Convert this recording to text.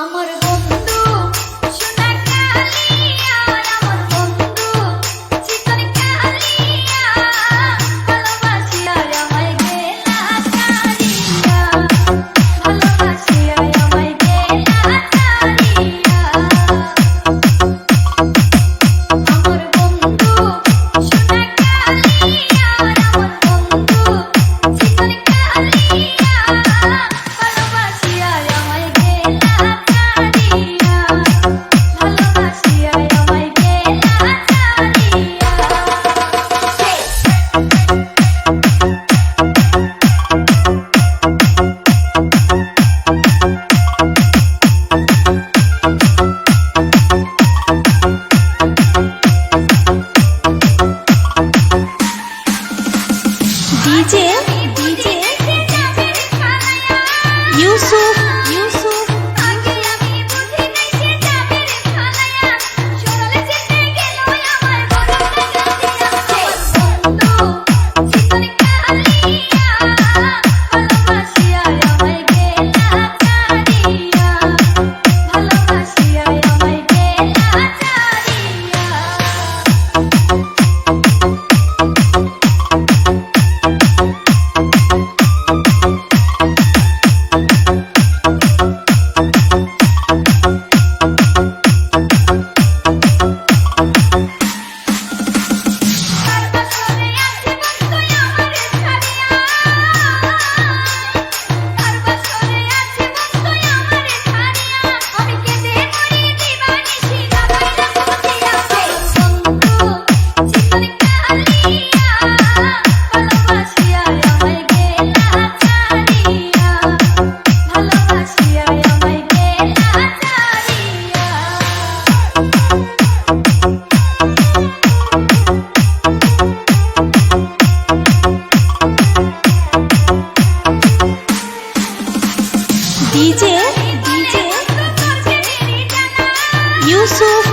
আমার বন্ধু সোনা কালিয়া, আমার বন্ধু চিকন কালিয়া, ভালোবাসিয়া আমায় গেলা ছাড়িয়া, ভালোবাসিয়া আমায় গেলা ছাড়িয়া। আমার বন্ধু সোনা কালিয়া, আমার বন্ধু চিকন কালিয়া, ভালোবাসিয়া আমায় গেলা ছাড়িয়া, ভালোবাসিয়া আমায় গেলা ডিজে ইউসুফ আগে আমি বুঝি নাই সে যাবে রে ফালায়া, সরলে যেতে গেল আমার বড়টা কাঁদিয়া। বন্ধু চিকন কালিয়া, ভালোবাসিয়া আমায় গেলা ছাড়িয়া, ভালোবাসিয়া আমায় গেলা ডিজে ইউসুফ